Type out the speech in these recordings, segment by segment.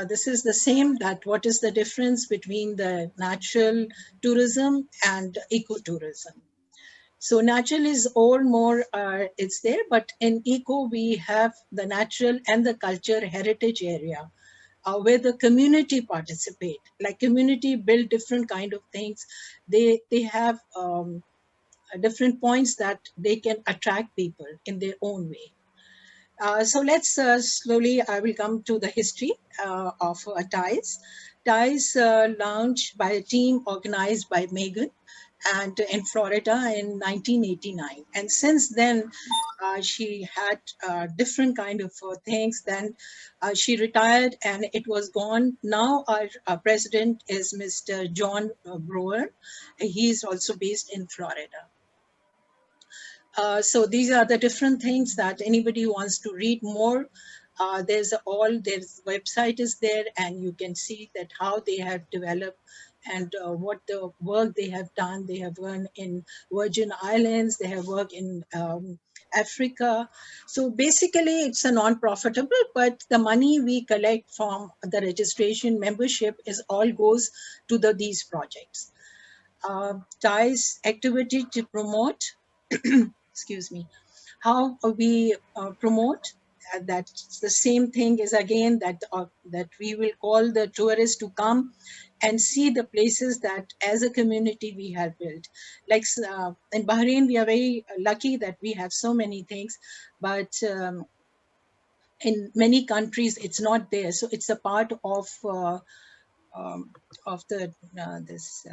This is the same, that what is the difference between the natural tourism and ecotourism. So natural is all more, it's there, but in eco, we have the natural and the culture heritage area where the community participate, like community build different kind of things. They have different points that they can attract people in their own way. So let's slowly, I will come to the history of TIES. TIES launched by a team organized by Megan and in Florida in 1989. And since then, she had different kind of things. Then she retired and it was gone. Now our president is Mr. John Brewer. He is also based in Florida. So these are the different things that anybody who wants to read more. There's website is there, and you can see that how they have developed and what the work they have done. They have worked in Virgin Islands, they have worked in Africa. So basically it's a non-profitable, but the money we collect from the registration membership is all goes to these projects. TIE's activity to promote excuse me, how we promote. That's the same thing is again that we will call the tourists to come and see the places that as a community we have built. Like in Bahrain, we are very lucky that we have so many things, but in many countries it's not there. So it's a part of the this.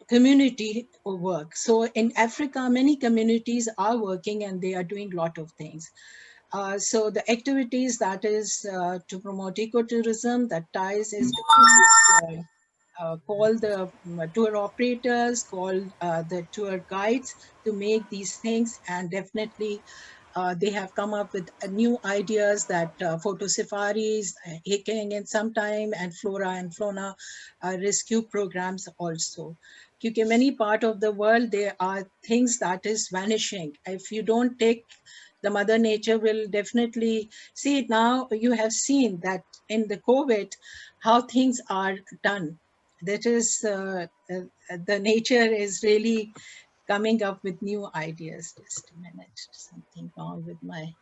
Community work. So in Africa, many communities are working and they are doing a lot of things. So the activities that is to promote ecotourism, that TIES is call the tour operators, call the tour guides to make these things, and definitely they have come up with new ideas that photo safaris, hiking in some time, and flora and fauna rescue programs also. Because many part of the world, there are things that is vanishing. If you don't take, the mother nature will definitely see it. Now you have seen that in the COVID, how things are done. That is, the nature is really coming up with new ideas. Just a minute, something wrong with my,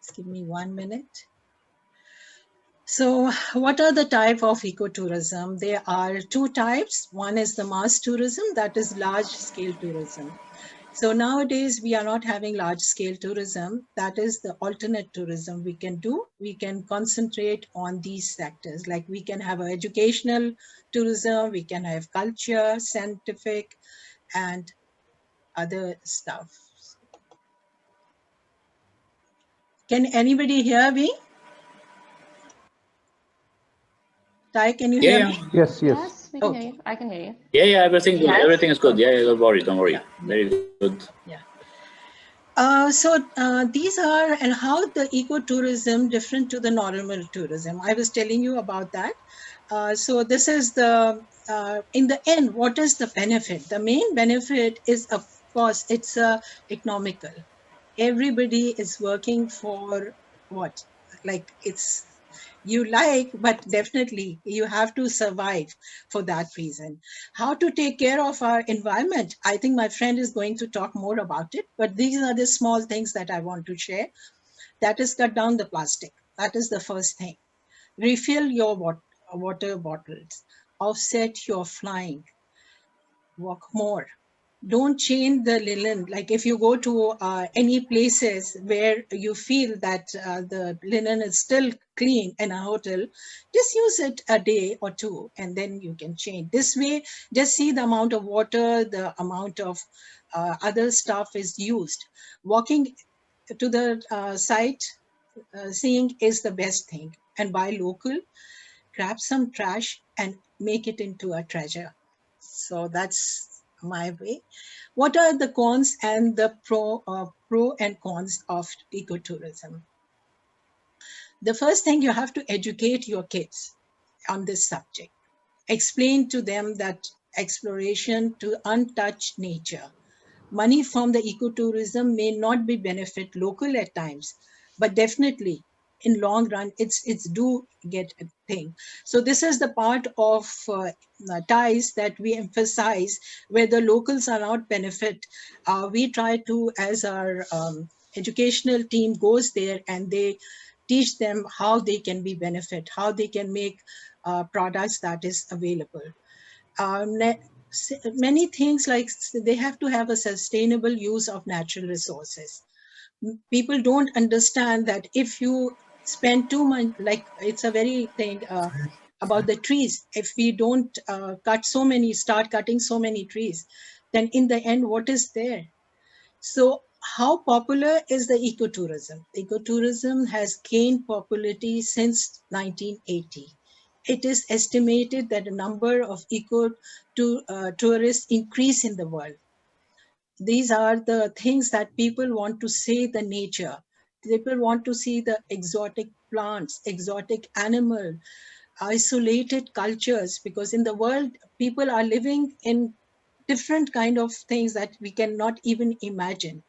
just give me 1 minute. So what are the type of ecotourism? There are two types. One is the mass tourism, that is large scale tourism. So nowadays we are not having large scale tourism. That is the alternate tourism we can do. We can concentrate on these sectors. Like we can have educational tourism, we can have culture, scientific, and other stuff. Can anybody hear me? Tai, can you hear me? Yes, yes. Yes, we can hear you. I can hear you. Yeah, everything everything is good. Yeah, don't worry. Yeah. Very good. Yeah. These are, and how the ecotourism different to the normal tourism. I was telling you about that. So this is the, in the end, what is the benefit? The main benefit is, of course, it's economical. Everybody is working for what? Like it's, you like, but definitely you have to survive for that reason. How to take care of our environment? I think my friend is going to talk more about it, but these are the small things that I want to share. That is, cut down the plastic. That is the first thing. Refill your water bottles. Offset your flying. Walk more. Don't change the linen. Like if you go to any places where you feel that the linen is still clean in a hotel, just use it a day or two and then you can change. This way, just see the amount of water, the amount of other stuff is used. Walking to the site, seeing is the best thing. And buy local, grab some trash and make it into a treasure. So that's my way. What are the cons and the pro and cons of ecotourism? The first thing, you have to educate your kids on this subject. Explain to them that exploration to untouched nature. Money from the ecotourism may not be benefit local at times, but definitely in long run, it's do get a thing. So this is the part of ties that we emphasize, where the locals are not benefit. We try to, as our educational team goes there, and they teach them how they can be benefit, how they can make products that is available. Many things like they have to have a sustainable use of natural resources. People don't understand that if you spend too much, like it's a very thing about the trees, if we don't start cutting so many trees, then in the end, what is there? So how popular is the ecotourism? Ecotourism has gained popularity since 1980. It is estimated that the number of tourists increase in the world. These are the things that people want to see the nature. People want to see the exotic plants, exotic animal, isolated cultures, because in the world, people are living in different kind of things that we cannot even imagine.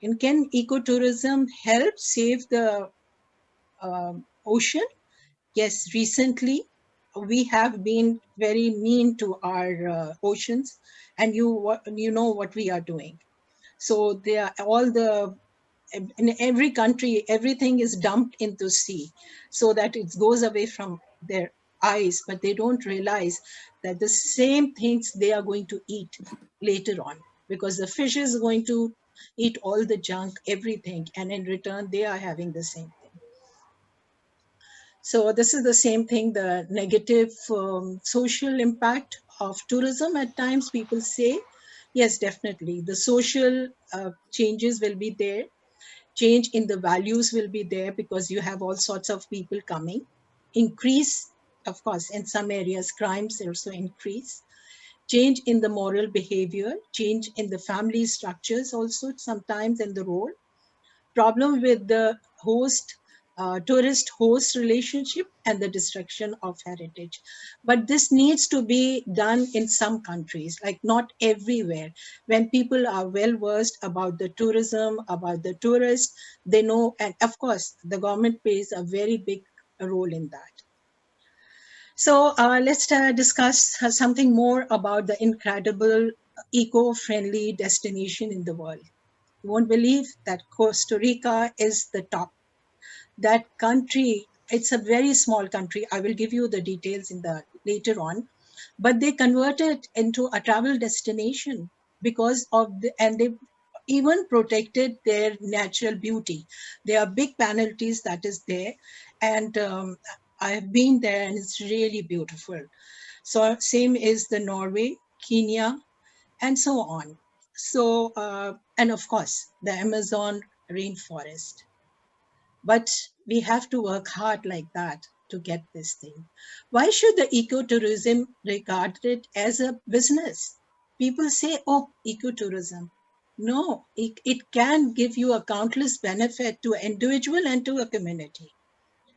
And can ecotourism help save the ocean? Yes, recently we have been very mean to our oceans, and you know what we are doing. So they are all the in every country, everything is dumped into sea so that it goes away from their eyes, but they don't realize that the same things they are going to eat later on, because the fish is going to eat all the junk, everything, and in return they are having the same thing. So this is the same thing, the negative social impact of tourism. At times people say, yes, definitely the social changes will be there, change in the values will be there, because you have all sorts of people coming. Increase, of course, in some areas crimes also increase. Change in the moral behavior, change in the family structures also sometimes in the role. Problem with the host tourist host relationship, and the destruction of heritage. But this needs to be done in some countries, like not everywhere. When people are well versed about the tourism, about the tourists, they know, and of course the government plays a very big role in that. So let's discuss something more about the incredible eco-friendly destination in the world. You won't believe that Costa Rica is the top. That country, it's a very small country. I will give you the details in the later on, but they converted into a travel destination because of the, and they even protected their natural beauty. There are big penalties that is there, and I have been there, and it's really beautiful. So same is the Norway, Kenya, and so on. So and of course the Amazon rainforest. But we have to work hard like that to get this thing. Why should the ecotourism regard it as a business? People say, oh, ecotourism. No, it can give you a countless benefit to an individual and to a community,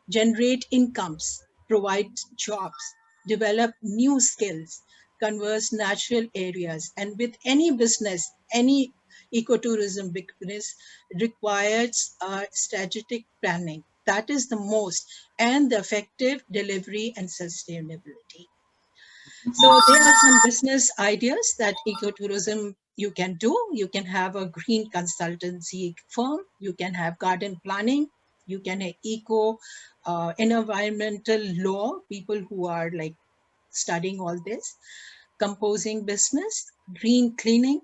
generate incomes, provide jobs, develop new skills, converse natural areas. And with any business, any ecotourism business requires strategic planning. That is the most, and the effective delivery and sustainability. So there are some business ideas that ecotourism you can do. You can have a green consultancy firm. You can have garden planning. You can have eco environmental law, people who are like studying all this, composing business, green cleaning,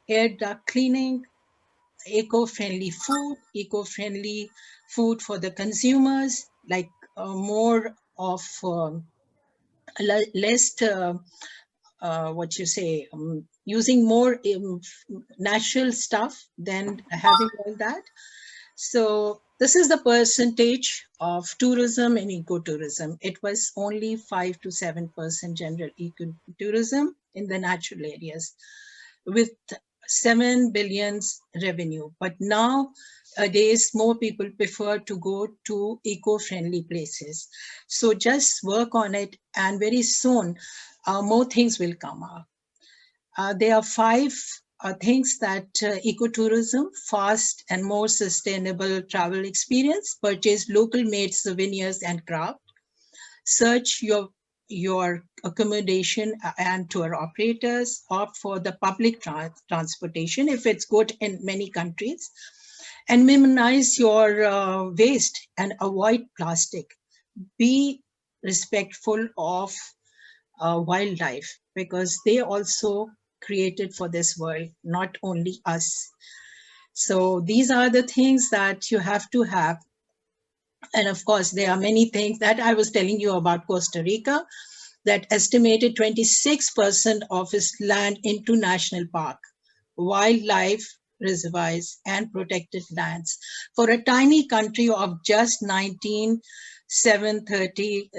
air duct cleaning, eco-friendly food for the consumers, like more of less what you say, using more natural stuff than having all that. So this is the percentage of tourism in ecotourism. It was only 5 to 7% general ecotourism in the natural areas, with 7 billions revenue. But nowadays, more people prefer to go to eco-friendly places. So just work on it, and very soon, more things will come up. There are 5 thinks that ecotourism, fast and more sustainable travel experience, purchase local made souvenirs and craft, search your accommodation and tour operators, opt for the public transportation if it's good in many countries, and minimize your waste and avoid plastic. Be respectful of wildlife because they also created for this world, not only us. So these are the things that you have to have. And of course, there are many things that I was telling you about Costa Rica, that estimated 26% of its land into national park, wildlife reservoirs, and protected lands. For a tiny country of just 19,730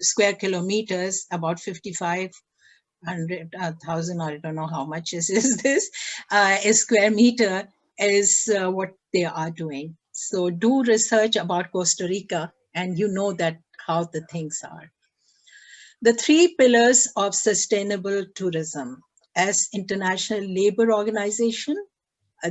square kilometers, about 5,500,000, I don't know how much is this, a square meter is what they are doing. So do research about Costa Rica and you know that how the things are. The three pillars of sustainable tourism. As International Labour Organization,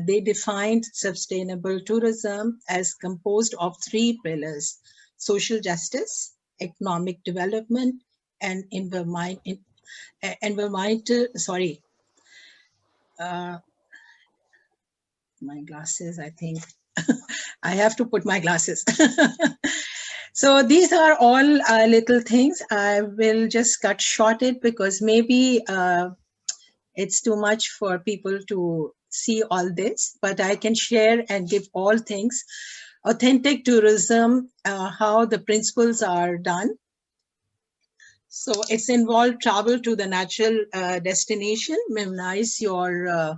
they defined sustainable tourism as composed of three pillars: social justice, economic development, and environmental, sorry, uh, my glasses, I think. I have to put my glasses. So these are all little things. I will just cut short it because maybe it's too much for people to see all this, but I can share and give all things. Authentic tourism, how the principles are done. So it's involved travel to the natural destination, minimize your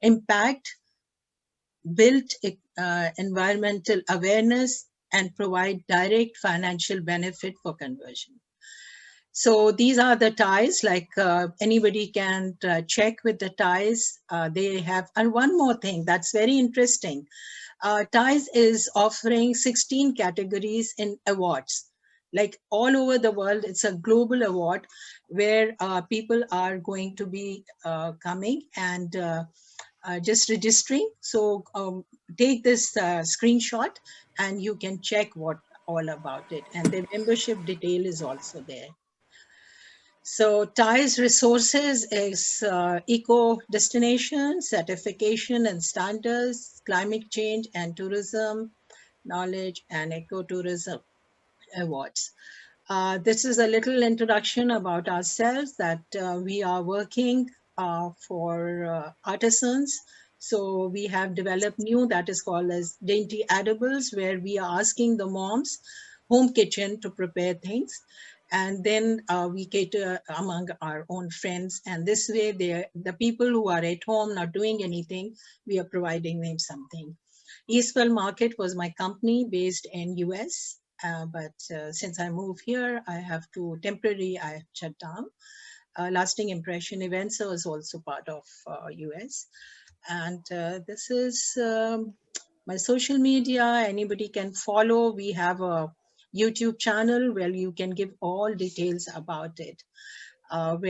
impact, build environmental awareness, and provide direct financial benefit for conversion. So these are the ties, like anybody can check with the ties. They have, and one more thing that's very interesting. Ties is offering 16 categories in awards. Like all over the world, it's a global award where people are going to be coming and just registering. So take this screenshot and you can check what all about it. And the membership detail is also there. So TIE's resources is eco destination, certification and standards, climate change and tourism, knowledge and ecotourism awards. This is a little introduction about ourselves, that we are working for artisans. So we have developed new that is called as dainty edibles, where we are asking the moms home kitchen to prepare things, and then we cater among our own friends, and this way the people who are at home not doing anything, we are providing them something. Eastwell Market was my company based in US, but since I moved here, I have to temporarily I shut down. Lasting Impression Events was also part of US, and this is my social media. Anybody can follow. We have a YouTube channel where you can give all details about it, where